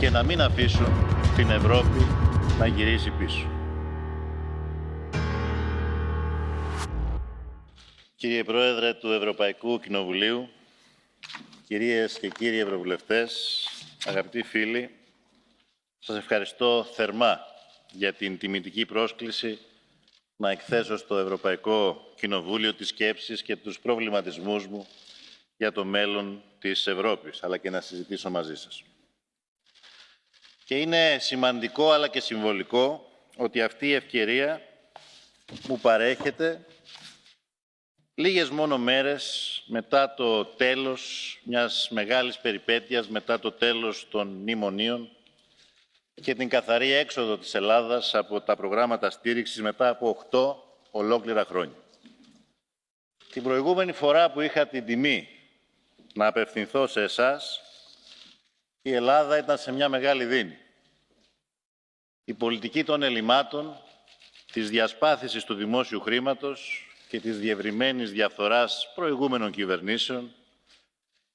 και να μην αφήσουν την Ευρώπη να γυρίσει πίσω. Κύριε Πρόεδρε του Ευρωπαϊκού Κοινοβουλίου, κυρίες και κύριοι Ευρωβουλευτές, αγαπητοί φίλοι, σας ευχαριστώ θερμά για την τιμητική πρόσκληση να εκθέσω στο Ευρωπαϊκό Κοινοβούλιο τις σκέψεις και τους προβληματισμούς μου για το μέλλον της Ευρώπης, αλλά και να συζητήσω μαζί σας. Και είναι σημαντικό αλλά και συμβολικό ότι αυτή η ευκαιρία μου παρέχεται λίγες μόνο μέρες μετά το τέλος μιας μεγάλης περιπέτειας, μετά το τέλος των μνημονίων και την καθαρή έξοδο της Ελλάδας από τα προγράμματα στήριξης μετά από 8 ολόκληρα χρόνια. Την προηγούμενη φορά που είχα την τιμή να απευθυνθώ σε εσάς, η Ελλάδα ήταν σε μια μεγάλη δίνη. Η πολιτική των ελλημάτων, της διασπάθησης του δημόσιου χρήματος και της διευρυμένης διαφθοράς προηγούμενων κυβερνήσεων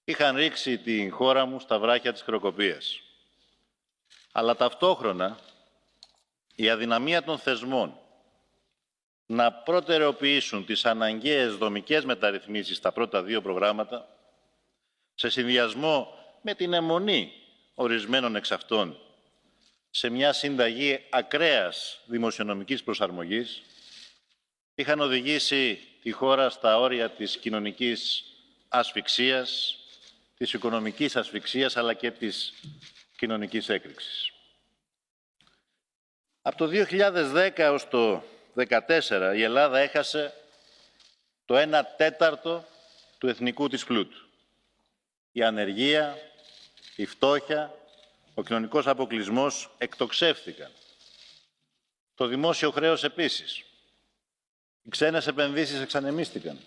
είχαν ρίξει την χώρα μου στα βράχια της χρεοκοπίας. Αλλά ταυτόχρονα η αδυναμία των θεσμών να προτεραιοποιήσουν τις αναγκαίες δομικές μεταρρυθμίσεις στα πρώτα δύο προγράμματα, σε συνδυασμό με την αιμονή ορισμένων εξ αυτών σε μια συνταγή ακραίας δημοσιονομικής προσαρμογής, είχαν οδηγήσει τη χώρα στα όρια της κοινωνικής ασφυξίας, της οικονομικής ασφυξίας, αλλά και της κοινωνικής έκρηξης. Από το 2010 έως το 2014 η Ελλάδα έχασε το 1/4 του εθνικού της πλούτου. Η ανεργία, η φτώχεια, ο κοινωνικός αποκλεισμός εκτοξεύθηκαν. Το δημόσιο χρέος επίσης. Οι ξένες επενδύσεις εξανεμίστηκαν.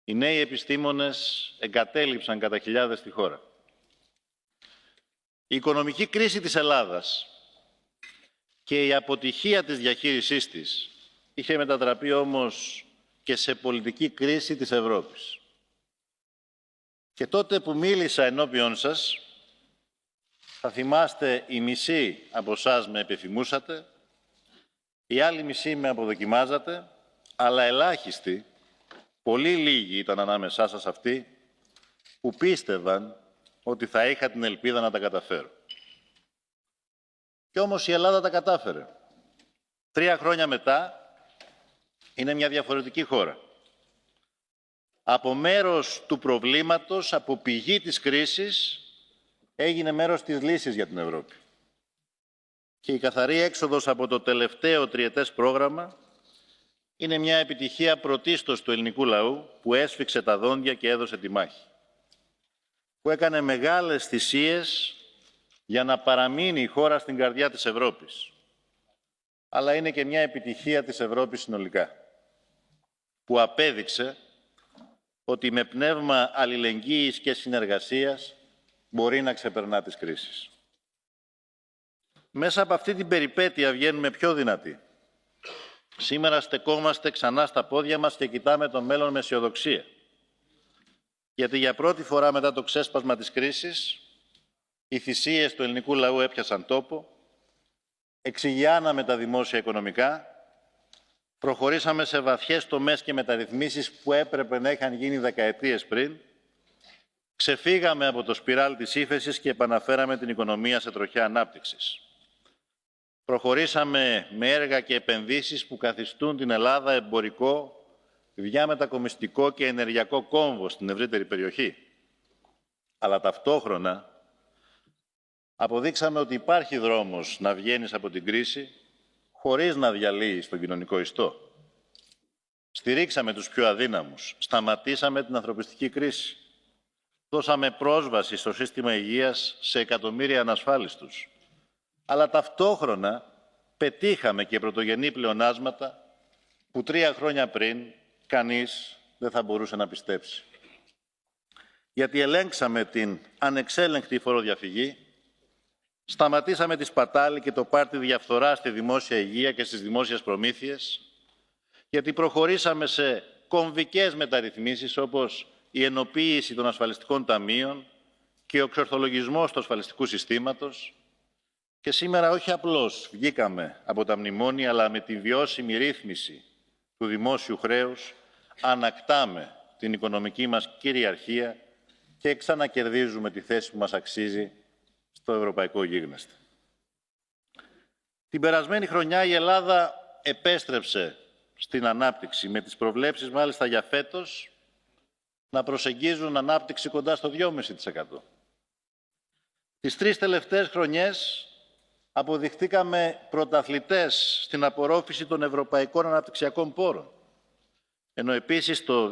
Οι νέοι επιστήμονες εγκατέλειψαν κατά χιλιάδες τη χώρα. Η οικονομική κρίση της Ελλάδας και η αποτυχία της διαχείρισής της είχε μετατραπεί όμως και σε πολιτική κρίση της Ευρώπης. Και τότε που μίλησα ενώπιον σας, θα θυμάστε οι μισοί από εσάς με επιθυμούσατε, οι άλλοι μισοί με αποδοκιμάζατε, αλλά ελάχιστοι, πολύ λίγοι ήταν ανάμεσά σας αυτοί, που πίστευαν ότι θα είχα την ελπίδα να τα καταφέρω. Κι όμως η Ελλάδα τα κατάφερε. 3 χρόνια μετά είναι μια διαφορετική χώρα. Από μέρος του προβλήματος, από πηγή της κρίσης, έγινε μέρος της λύσης για την Ευρώπη. Και η καθαρή έξοδος από το τελευταίο τριετές πρόγραμμα είναι μια επιτυχία πρωτίστως του ελληνικού λαού που έσφιξε τα δόντια και έδωσε τη μάχη. Που έκανε μεγάλες θυσίες για να παραμείνει η χώρα στην καρδιά της Ευρώπης. Αλλά είναι και μια επιτυχία της Ευρώπης συνολικά, που απέδειξε ότι με πνεύμα αλληλεγγύης και συνεργασίας μπορεί να ξεπερνά τις κρίσεις. Μέσα από αυτή την περιπέτεια βγαίνουμε πιο δυνατοί. Σήμερα στεκόμαστε ξανά στα πόδια μας και κοιτάμε το μέλλον με αισιοδοξία. Γιατί για πρώτη φορά μετά το ξέσπασμα της κρίσης, οι θυσίες του ελληνικού λαού έπιασαν τόπο, εξηγιάναμε τα δημόσια οικονομικά, προχωρήσαμε σε βαθιές τομές και μεταρρυθμίσεις που έπρεπε να είχαν γίνει δεκαετίες πριν, ξεφύγαμε από το σπιράλ της ύφεσης και επαναφέραμε την οικονομία σε τροχιά ανάπτυξης. Προχωρήσαμε με έργα και επενδύσεις που καθιστούν την Ελλάδα εμπορικό, διαμετακομιστικό και ενεργειακό κόμβο στην ευρύτερη περιοχή. Αλλά ταυτόχρονα αποδείξαμε ότι υπάρχει δρόμος να βγαίνεις από την κρίση χωρίς να διαλύεις τον κοινωνικό ιστό. Στηρίξαμε τους πιο αδύναμους, σταματήσαμε την ανθρωπιστική κρίση. Δώσαμε πρόσβαση στο σύστημα υγείας σε εκατομμύρια ανασφάλιστους. Αλλά ταυτόχρονα πετύχαμε και πρωτογενή πλεονάσματα που 3 χρόνια πριν κανείς δεν θα μπορούσε να πιστέψει. Γιατί ελέγξαμε την ανεξέλεγκτη φοροδιαφυγή, σταματήσαμε τη σπατάλη και το πάρτι διαφθορά στη δημόσια υγεία και στις δημόσιες προμήθειες, γιατί προχωρήσαμε σε κομβικές μεταρρυθμίσεις όπως η ενοποίηση των ασφαλιστικών ταμείων και ο εξορθολογισμός του ασφαλιστικού συστήματος και σήμερα όχι απλώς βγήκαμε από τα μνημόνια, αλλά με τη βιώσιμη ρύθμιση του δημόσιου χρέους ανακτάμε την οικονομική μας κυριαρχία και ξανακερδίζουμε τη θέση που μας αξίζει στο ευρωπαϊκό γίγνεσθε. Την περασμένη χρονιά η Ελλάδα επέστρεψε στην ανάπτυξη, με τις προβλέψεις μάλιστα για φέτος να προσεγγίζουν ανάπτυξη κοντά στο 2,5%. Τις 3 τελευταίες χρονιές αποδειχτήκαμε πρωταθλητές στην απορρόφηση των ευρωπαϊκών αναπτυξιακών πόρων, ενώ επίσης το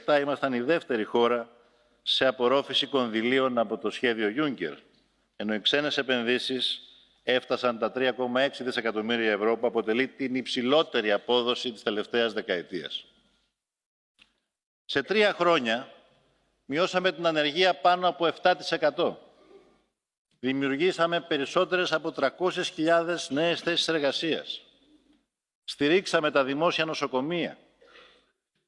2017 ήμασταν η δεύτερη χώρα σε απορρόφηση κονδυλίων από το σχέδιο Juncker, ενώ οι ξένες επενδύσεις έφτασαν τα 3,6 δισεκατομμύρια ευρώ, που αποτελεί την υψηλότερη απόδοση της τελευταίας δεκαετίας. Σε 3 χρόνια μειώσαμε την ανεργία πάνω από 7%. Δημιουργήσαμε περισσότερες από 300.000 νέες θέσεις εργασίας. Στηρίξαμε τα δημόσια νοσοκομεία.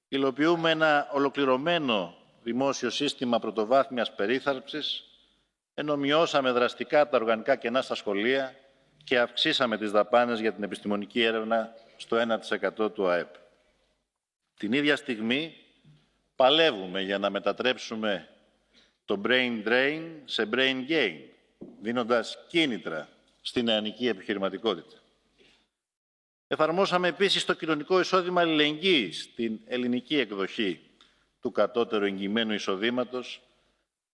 Υλοποιούμε ένα ολοκληρωμένο δημόσιο σύστημα πρωτοβάθμιας περίθαλψης, ενώ μειώσαμε δραστικά τα οργανικά κενά στα σχολεία και αυξήσαμε τις δαπάνες για την επιστημονική έρευνα στο 1% του ΑΕΠ. Την ίδια στιγμή παλεύουμε για να μετατρέψουμε το brain drain σε brain gain, δίνοντας κίνητρα στην νεανική επιχειρηματικότητα. Εφαρμόσαμε επίσης το κοινωνικό εισόδημα αλληλεγγύης, την ελληνική εκδοχή του κατώτερου εγγυημένου εισοδήματος,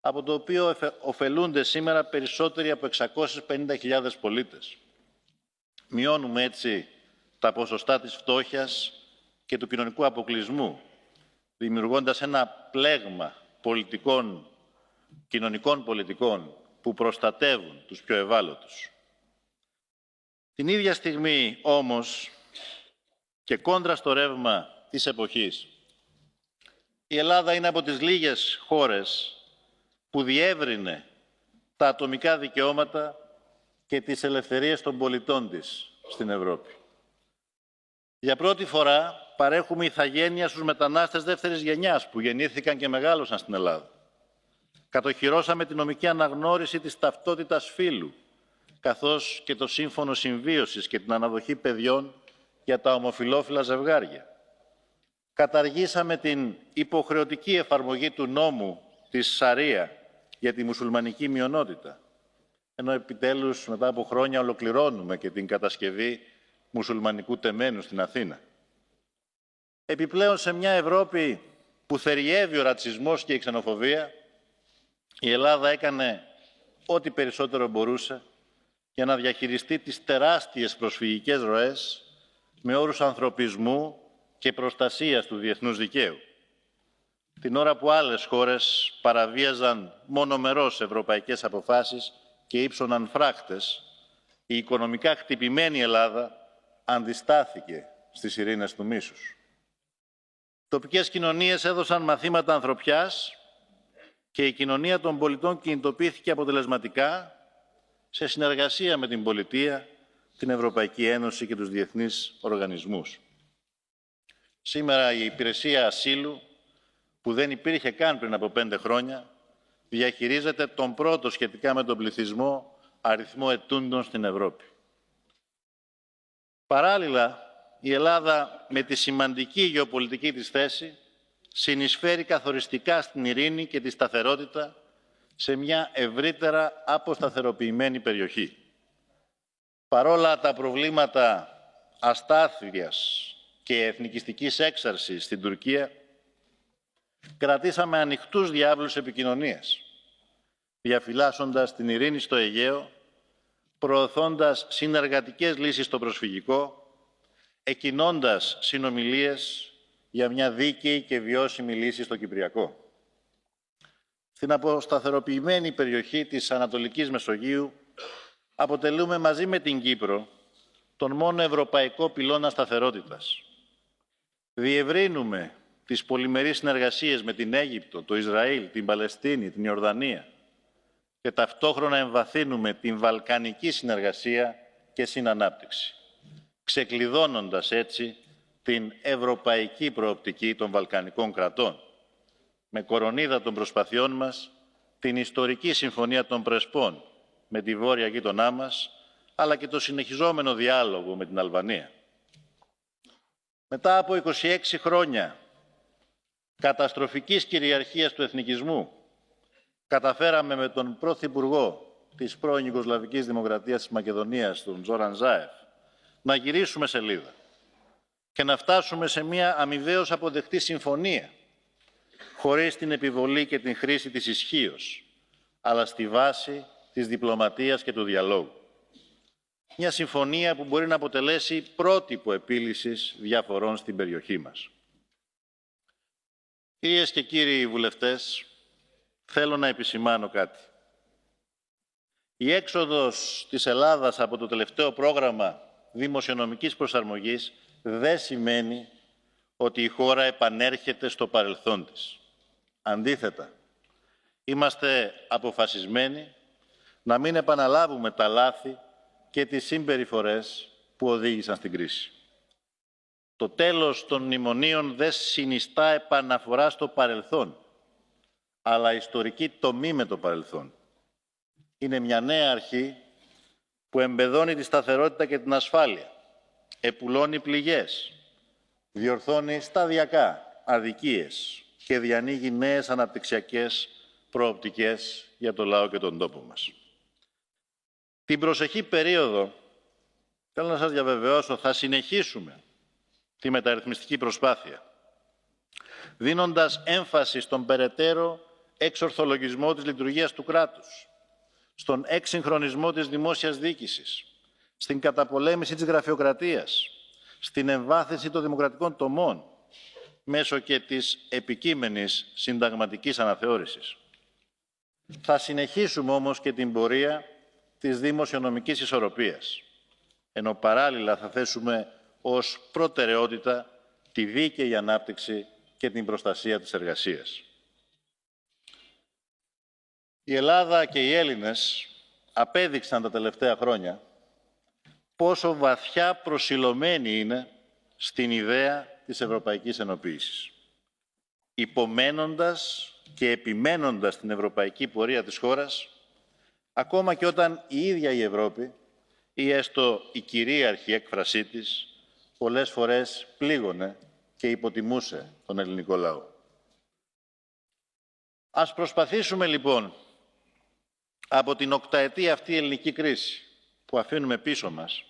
από το οποίο ωφελούνται σήμερα περισσότεροι από 650.000 πολίτες. Μειώνουμε έτσι τα ποσοστά της φτώχειας και του κοινωνικού αποκλεισμού, δημιουργώντας ένα πλέγμα κοινωνικών πολιτικών που προστατεύουν τους πιο ευάλωτους. Την ίδια στιγμή όμως και κόντρα στο ρεύμα της εποχής, η Ελλάδα είναι από τις λίγες χώρες που διεύρυνε τα ατομικά δικαιώματα και τις ελευθερίες των πολιτών της στην Ευρώπη. Για πρώτη φορά παρέχουμε ηθαγένεια στους μετανάστες δεύτερης γενιάς που γεννήθηκαν και μεγάλωσαν στην Ελλάδα. Κατοχυρώσαμε τη νομική αναγνώριση της ταυτότητας φύλου, καθώς και το σύμφωνο συμβίωσης και την αναδοχή παιδιών για τα ομοφυλόφιλα ζευγάρια. Καταργήσαμε την υποχρεωτική εφαρμογή του νόμου της Σαρία για τη μουσουλμανική μειονότητα, ενώ επιτέλους μετά από χρόνια ολοκληρώνουμε και την κατασκευή μουσουλμανικού τεμένου στην Αθήνα. Επιπλέον, σε μια Ευρώπη που θεριεύει ο ρατσισμός και η ξενοφοβία, η Ελλάδα έκανε ό,τι περισσότερο μπορούσε για να διαχειριστεί τις τεράστιες προσφυγικές ροές με όρους ανθρωπισμού και προστασίας του διεθνούς δικαίου. Την ώρα που άλλες χώρες παραβίαζαν μονομερώς ευρωπαϊκές αποφάσεις και ύψωναν φράχτες, η οικονομικά χτυπημένη Ελλάδα αντιστάθηκε στις ειρήνες του μίσους. Τοπικές κοινωνίες έδωσαν μαθήματα ανθρωπιάς και η κοινωνία των πολιτών κινητοποιήθηκε αποτελεσματικά σε συνεργασία με την πολιτεία, την Ευρωπαϊκή Ένωση και τους διεθνείς οργανισμούς. Σήμερα η υπηρεσία ασύλου, που δεν υπήρχε καν πριν από 5 χρόνια, διαχειρίζεται τον πρώτο σχετικά με τον πληθυσμό αριθμό ετούντων στην Ευρώπη. Παράλληλα, η Ελλάδα με τη σημαντική γεωπολιτική της θέση συνεισφέρει καθοριστικά στην ειρήνη και τη σταθερότητα σε μια ευρύτερα αποσταθεροποιημένη περιοχή. Παρόλα τα προβλήματα αστάθειας και εθνικιστικής έξαρσης στην Τουρκία, κρατήσαμε ανοιχτούς διάβλους επικοινωνίας, διαφυλάσσοντας την ειρήνη στο Αιγαίο, προωθώντας συνεργατικές λύσεις στο προσφυγικό, εκκινώντας συνομιλίες για μια δίκαιη και βιώσιμη λύση στο Κυπριακό. Στην αποσταθεροποιημένη περιοχή της Ανατολικής Μεσογείου αποτελούμε μαζί με την Κύπρο τον μόνο ευρωπαϊκό πυλώνα σταθερότητας. Διευρύνουμε τις πολυμερείς συνεργασίες με την Αίγυπτο, το Ισραήλ, την Παλαιστίνη, την Ιορδανία και ταυτόχρονα εμβαθύνουμε την βαλκανική συνεργασία και συνανάπτυξη, ξεκλειδώνοντας έτσι την ευρωπαϊκή προοπτική των βαλκανικών κρατών, με κορονίδα των προσπαθειών μας την ιστορική Συμφωνία των Πρεσπών με τη βόρεια γείτονά μας, αλλά και το συνεχιζόμενο διάλογο με την Αλβανία. Μετά από 26 χρόνια καταστροφικής κυριαρχίας του εθνικισμού, καταφέραμε με τον Πρωθυπουργό της πρώην Ιουγκοσλαβικής Δημοκρατίας της Μακεδονίας, τον Ζόραν Ζάεφ, να γυρίσουμε σελίδα και να φτάσουμε σε μια αμοιβαίως αποδεκτή συμφωνία, χωρίς την επιβολή και την χρήση της ισχύως, αλλά στη βάση της διπλωματίας και του διαλόγου. Μια συμφωνία που μπορεί να αποτελέσει πρότυπο επίλυσης διαφορών στην περιοχή μας. Κυρίες και κύριοι βουλευτές, θέλω να επισημάνω κάτι. Η έξοδος της Ελλάδας από το τελευταίο πρόγραμμα δημοσιονομικής προσαρμογής δεν σημαίνει ότι η χώρα επανέρχεται στο παρελθόν της. Αντίθετα, είμαστε αποφασισμένοι να μην επαναλάβουμε τα λάθη και τις συμπεριφορές που οδήγησαν στην κρίση. Το τέλος των μνημονίων δεν συνιστά επαναφορά στο παρελθόν, αλλά ιστορική τομή με το παρελθόν. Είναι μια νέα αρχή που εμπεδώνει τη σταθερότητα και την ασφάλεια, επουλώνει πληγές, διορθώνει σταδιακά αδικίες και διανοίγει νέες αναπτυξιακές προοπτικές για το λαό και τον τόπο μας. Την προσεχή περίοδο, θέλω να σας διαβεβαιώσω, θα συνεχίσουμε τη μεταρρυθμιστική προσπάθεια, δίνοντας έμφαση στον περαιτέρω εξορθολογισμό της λειτουργίας του κράτους, στον εξυγχρονισμό της δημόσιας διοίκησης, στην καταπολέμηση της γραφειοκρατίας, στην εμβάθυνση των δημοκρατικών τομών, μέσω και της επικείμενης συνταγματικής αναθεώρησης. Θα συνεχίσουμε όμως και την πορεία της δημοσιονομικής ισορροπίας, ενώ παράλληλα θα θέσουμε ως προτεραιότητα τη δίκαιη ανάπτυξη και την προστασία της εργασίας. Η Ελλάδα και οι Έλληνες απέδειξαν τα τελευταία χρόνια πόσο βαθιά προσιλωμένοι είναι στην ιδέα της ευρωπαϊκής ενοποίησης, υπομένοντας και επιμένοντας την ευρωπαϊκή πορεία της χώρας, ακόμα και όταν η ίδια η Ευρώπη, ή έστω η κυρίαρχη έκφρασή της, πολλές φορές πλήγωνε και υποτιμούσε τον ελληνικό λαό. Ας προσπαθήσουμε λοιπόν από την οκταετή αυτή ελληνική κρίση που αφήνουμε πίσω μας,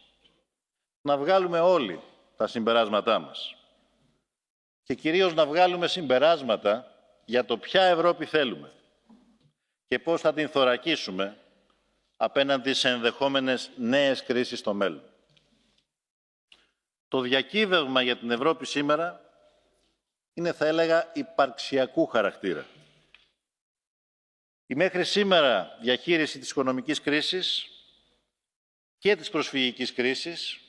να βγάλουμε όλοι τα συμπεράσματά μας και κυρίως να βγάλουμε συμπεράσματα για το ποια Ευρώπη θέλουμε και πώς θα την θωρακίσουμε απέναντι σε ενδεχόμενες νέες κρίσεις στο μέλλον. Το διακύβευμα για την Ευρώπη σήμερα είναι, θα έλεγα, υπαρξιακού χαρακτήρα. Η μέχρι σήμερα διαχείριση της οικονομικής κρίσης και της προσφυγικής κρίσης,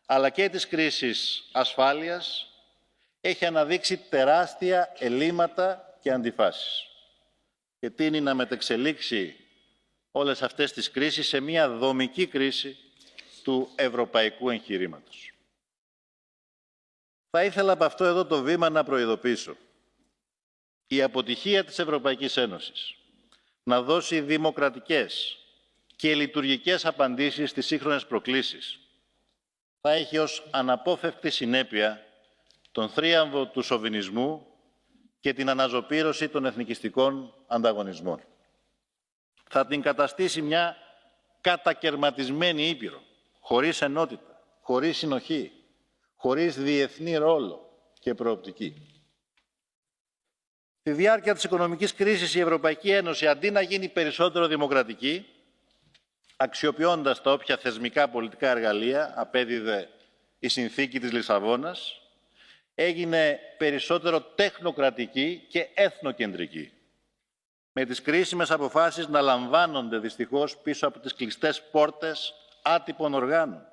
αλλά και της κρίσης ασφάλειας, έχει αναδείξει τεράστια ελλείμματα και αντιφάσεις και τείνει να μετεξελίξει όλες αυτές τις κρίσεις σε μια δομική κρίση του ευρωπαϊκού εγχειρήματος. Θα ήθελα από αυτό εδώ το βήμα να προειδοποιήσω. Η αποτυχία της Ευρωπαϊκής Ένωσης να δώσει δημοκρατικές και λειτουργικές απαντήσεις στις σύγχρονες προκλήσεις θα έχει ως αναπόφευκτη συνέπεια τον θρίαμβο του σοβινισμού και την αναζωπήρωση των εθνικιστικών ανταγωνισμών. Θα την καταστήσει μια κατακερματισμένη ήπειρο, χωρίς ενότητα, χωρίς συνοχή, χωρίς διεθνή ρόλο και προοπτική. Στη διάρκεια της οικονομικής κρίσης η Ευρωπαϊκή Ένωση, αντί να γίνει περισσότερο δημοκρατική, αξιοποιώντας τα όποια θεσμικά πολιτικά εργαλεία απέδιδε η συνθήκη της Λισαβόνας, έγινε περισσότερο τεχνοκρατική και εθνοκεντρική, με τις κρίσιμες αποφάσεις να λαμβάνονται δυστυχώς πίσω από τις κλειστές πόρτες άτυπων οργάνων,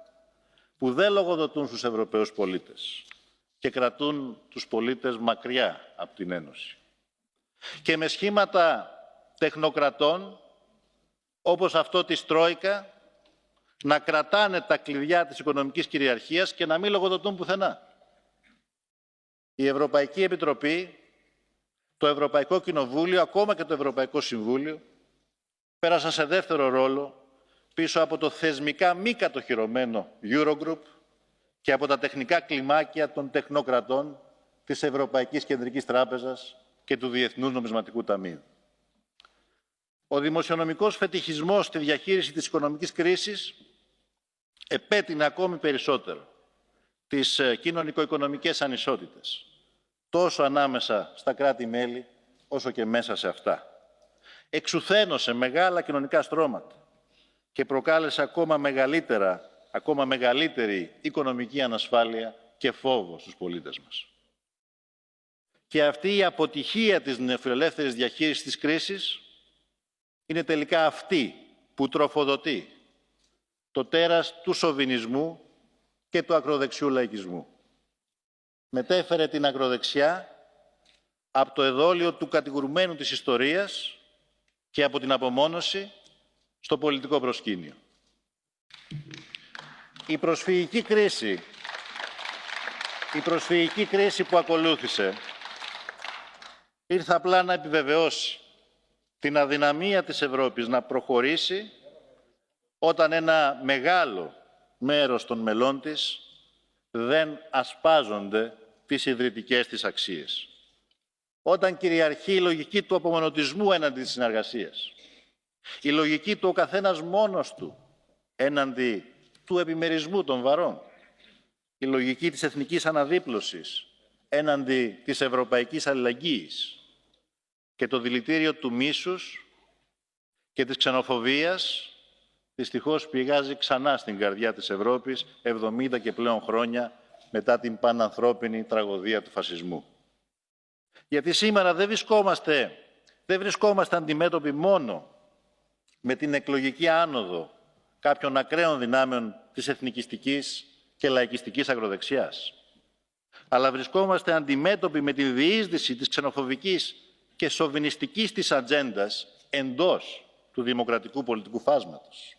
που δεν λογοδοτούν στους Ευρωπαίους πολίτες και κρατούν τους πολίτες μακριά από την Ένωση. Και με σχήματα τεχνοκρατών, όπως αυτό της Τρόικα, να κρατάνε τα κλειδιά της οικονομικής κυριαρχίας και να μην λογοδοτούν πουθενά. Η Ευρωπαϊκή Επιτροπή το Ευρωπαϊκό Κοινοβούλιο, ακόμα και το Ευρωπαϊκό Συμβούλιο, πέρασαν σε δεύτερο ρόλο πίσω από το θεσμικά μη κατοχυρωμένο Eurogroup και από τα τεχνικά κλιμάκια των τεχνοκρατών της Ευρωπαϊκής Κεντρικής Τράπεζας και του Διεθνούς Νομισματικού Ταμείου. Ο δημοσιονομικός φετιχισμός στη διαχείριση της οικονομικής κρίσης επέτεινε ακόμη περισσότερο τις κοινωνικο-οικονομικές ανισότητες, τόσο ανάμεσα στα κράτη-μέλη, όσο και μέσα σε αυτά. Εξουθένωσε μεγάλα κοινωνικά στρώματα και προκάλεσε ακόμα μεγαλύτερη οικονομική ανασφάλεια και φόβο στους πολίτες μας. Και αυτή η αποτυχία της νεοφιλελεύθερης διαχείρισης της κρίσης είναι τελικά αυτή που τροφοδοτεί το τέρας του σοβινισμού και του ακροδεξιού λαϊκισμού. Μετέφερε την ακροδεξιά από το εδόλιο του κατηγορουμένου της ιστορίας και από την απομόνωση στο πολιτικό προσκήνιο. Η προσφυγική κρίση που ακολούθησε ήρθε απλά να επιβεβαιώσει την αδυναμία της Ευρώπης να προχωρήσει όταν ένα μεγάλο μέρος των μελών της δεν ασπάζονται τις ιδρυτικές της αξίες. Όταν κυριαρχεί η λογική του απομονωτισμού έναντι της συνεργασίας, η λογική του ο καθένας μόνος του έναντι του επιμερισμού των βαρών, η λογική της εθνικής αναδίπλωσης έναντι της ευρωπαϊκής αλληλεγγύης και το δηλητήριο του μίσους και της ξενοφοβίας δυστυχώς πηγάζει ξανά στην καρδιά της Ευρώπης 70 και πλέον χρόνια μετά την πανανθρώπινη τραγωδία του φασισμού. Γιατί σήμερα δεν βρισκόμαστε αντιμέτωποι μόνο με την εκλογική άνοδο κάποιων ακραίων δυνάμεων της εθνικιστικής και λαϊκιστικής ακροδεξιάς, αλλά βρισκόμαστε αντιμέτωποι με τη διείσδυση της ξενοφοβικής και σοβινιστικής της ατζέντας εντός του δημοκρατικού πολιτικού φάσματος,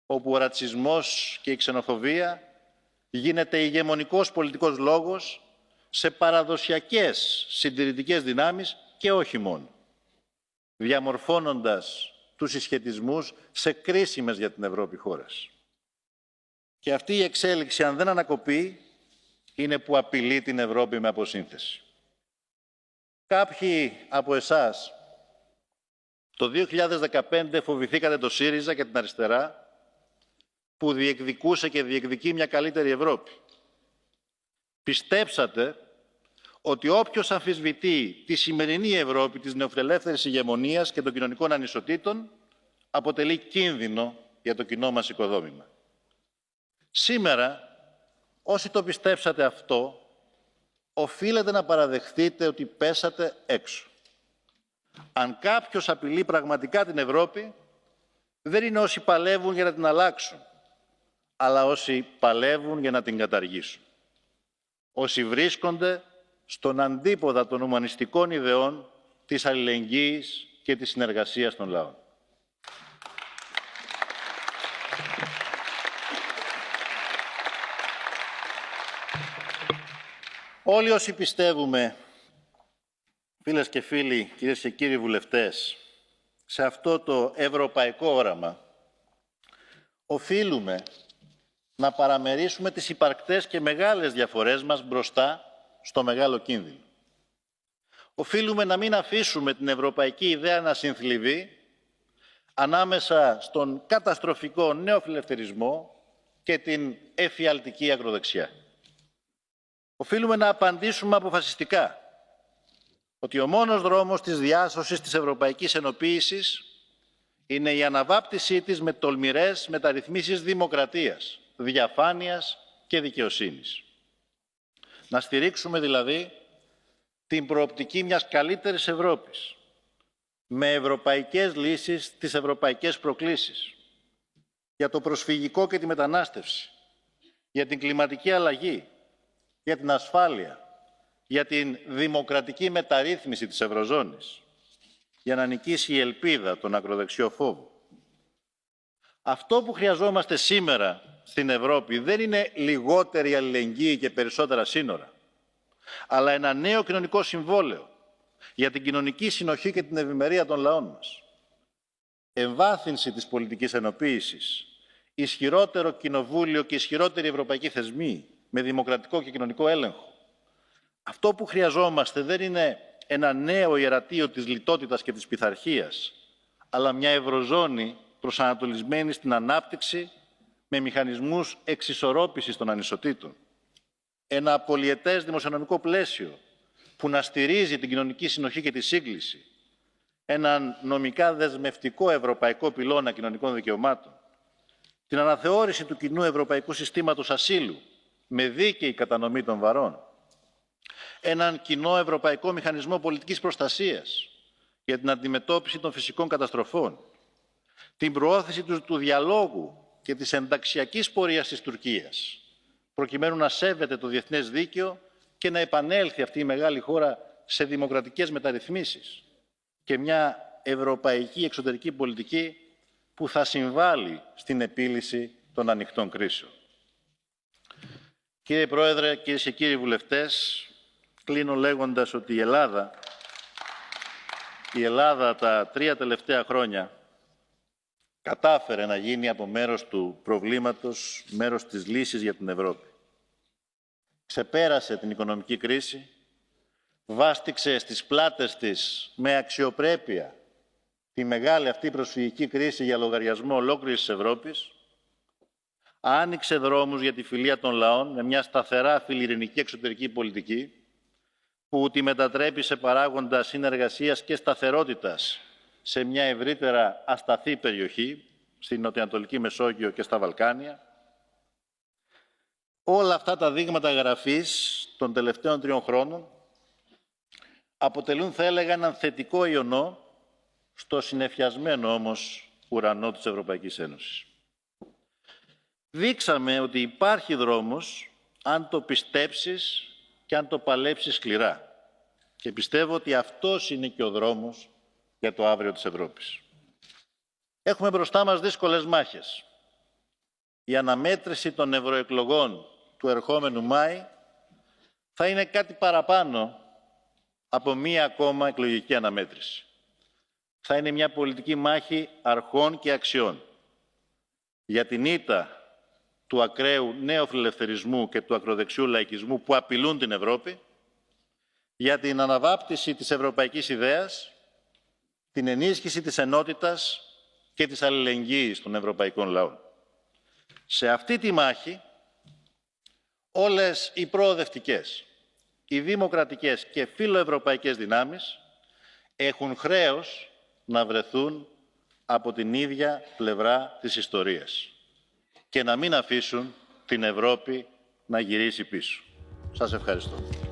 όπου ο ρατσισμός και η ξενοφοβία γίνεται ηγεμονικός πολιτικός λόγος σε παραδοσιακές συντηρητικές δυνάμεις και όχι μόνο, διαμορφώνοντας τους συσχετισμούς σε κρίσιμες για την Ευρώπη χώρες. Και αυτή η εξέλιξη, αν δεν ανακοπεί, είναι που απειλεί την Ευρώπη με αποσύνθεση. Κάποιοι από εσάς το 2015 φοβηθήκατε το ΣΥΡΙΖΑ και την αριστερά που διεκδικούσε και διεκδικεί μια καλύτερη Ευρώπη. Πιστέψατε ότι όποιος αμφισβητεί τη σημερινή Ευρώπη της νεοφιλελεύθερης ηγεμονίας και των κοινωνικών ανισοτήτων αποτελεί κίνδυνο για το κοινό μας οικοδόμημα. Σήμερα, όσοι το πιστέψατε αυτό, οφείλετε να παραδεχτείτε ότι πέσατε έξω. Αν κάποιος απειλεί πραγματικά την Ευρώπη, δεν είναι όσοι παλεύουν για να την αλλάξουν, αλλά όσοι παλεύουν για να την καταργήσουν. Όσοι βρίσκονται στον αντίποδα των ουμανιστικών ιδεών της αλληλεγγύης και της συνεργασίας των λαών. Όλοι όσοι πιστεύουμε, φίλες και φίλοι, κυρίες και κύριοι βουλευτές, σε αυτό το ευρωπαϊκό όραμα, οφείλουμε να παραμερίσουμε τις υπαρκτές και μεγάλες διαφορές μας μπροστά στο μεγάλο κίνδυνο. Οφείλουμε να μην αφήσουμε την ευρωπαϊκή ιδέα να συνθλιβεί ανάμεσα στον καταστροφικό νεοφιλελευθερισμό και την εφιαλτική ακροδεξιά. Οφείλουμε να απαντήσουμε αποφασιστικά ότι ο μόνος δρόμος της διάσωσης της ευρωπαϊκής ενοποίησης είναι η αναβάπτισή της με τολμηρές μεταρρυθμίσεις δημοκρατίας, διαφάνειας και δικαιοσύνης. Να στηρίξουμε δηλαδή την προοπτική μιας καλύτερης Ευρώπης, με ευρωπαϊκές λύσεις στις ευρωπαϊκές προκλήσεις, για το προσφυγικό και τη μετανάστευση, για την κλιματική αλλαγή, για την ασφάλεια, για την δημοκρατική μεταρρύθμιση της Ευρωζώνης, για να νικήσει η ελπίδα τον ακροδεξιό φόβο. Αυτό που χρειαζόμαστε σήμερα στην Ευρώπη δεν είναι λιγότερη αλληλεγγύη και περισσότερα σύνορα, αλλά ένα νέο κοινωνικό συμβόλαιο, για την κοινωνική συνοχή και την ευημερία των λαών μας. Εμβάθυνση της πολιτικής ενοποίησης, ισχυρότερο κοινοβούλιο και ισχυρότεροι ευρωπαϊκοί θεσμοί με δημοκρατικό και κοινωνικό έλεγχο. Αυτό που χρειαζόμαστε δεν είναι ένα νέο ιερατείο της λιτότητας και της πειθαρχίας, αλλά μια ευρωζώνη προσανατολισμένη στην ανάπτυξη με μηχανισμούς εξισορρόπησης των ανισοτήτων. Ένα πολυετές δημοσιονομικό πλαίσιο που να στηρίζει την κοινωνική συνοχή και τη σύγκληση. Έναν νομικά δεσμευτικό ευρωπαϊκό πυλώνα κοινωνικών δικαιωμάτων. Την αναθεώρηση του κοινού ευρωπαϊκού συστήματος ασύλου με δίκαιη κατανομή των βαρών. Έναν κοινό ευρωπαϊκό μηχανισμό πολιτικής προστασίας για την αντιμετώπιση των φυσικών καταστροφών. Την προώθηση του διαλόγου και της ενταξιακής πορείας της Τουρκίας, προκειμένου να σέβεται το διεθνές δίκαιο και να επανέλθει αυτή η μεγάλη χώρα σε δημοκρατικές μεταρρυθμίσεις και μια ευρωπαϊκή εξωτερική πολιτική που θα συμβάλλει στην επίλυση των ανοιχτών κρίσεων. Κύριε Πρόεδρε, κυρίες και κύριοι βουλευτές, κλείνω λέγοντας ότι η Ελλάδα τα 3 τελευταία χρόνια κατάφερε να γίνει από μέρος του προβλήματος, μέρος της λύσης για την Ευρώπη. Ξεπέρασε την οικονομική κρίση, βάστηξε στις πλάτες της με αξιοπρέπεια τη μεγάλη αυτή προσφυγική κρίση για λογαριασμό ολόκληρης της Ευρώπης, άνοιξε δρόμους για τη φιλία των λαών με μια σταθερά φιλιρινική εξωτερική πολιτική που τη μετατρέπει σε παράγοντα συνεργασίας και σταθερότητας σε μια ευρύτερα ασταθή περιοχή, στην Νοτιοανατολική Μεσόγειο και στα Βαλκάνια. Όλα αυτά τα δείγματα γραφής των τελευταίων 3 χρόνων αποτελούν, θα έλεγα, έναν θετικό ιονό στο συννεφιασμένο όμως ουρανό της Ευρωπαϊκής Ένωσης. Δείξαμε ότι υπάρχει δρόμος αν το πιστέψεις και αν το παλέψεις σκληρά. Και πιστεύω ότι αυτός είναι και ο δρόμος για το αύριο της Ευρώπης. Έχουμε μπροστά μας δύσκολες μάχες. Η αναμέτρηση των ευρωεκλογών του ερχόμενου Μάη θα είναι κάτι παραπάνω από μία ακόμα εκλογική αναμέτρηση. Θα είναι μια πολιτική μάχη αρχών και αξιών για την ήττα του ακραίου νεοφιλελευθερισμού και του ακροδεξιού λαϊκισμού που απειλούν την Ευρώπη, για την αναβάπτιση της ευρωπαϊκής ιδέας, την ενίσχυση της ενότητας και της αλληλεγγύης των ευρωπαϊκών λαών. Σε αυτή τη μάχη όλες οι προοδευτικές, οι δημοκρατικές και φιλοευρωπαϊκές δυνάμεις έχουν χρέος να βρεθούν από την ίδια πλευρά της ιστορίας και να μην αφήσουν την Ευρώπη να γυρίσει πίσω. Σας ευχαριστώ.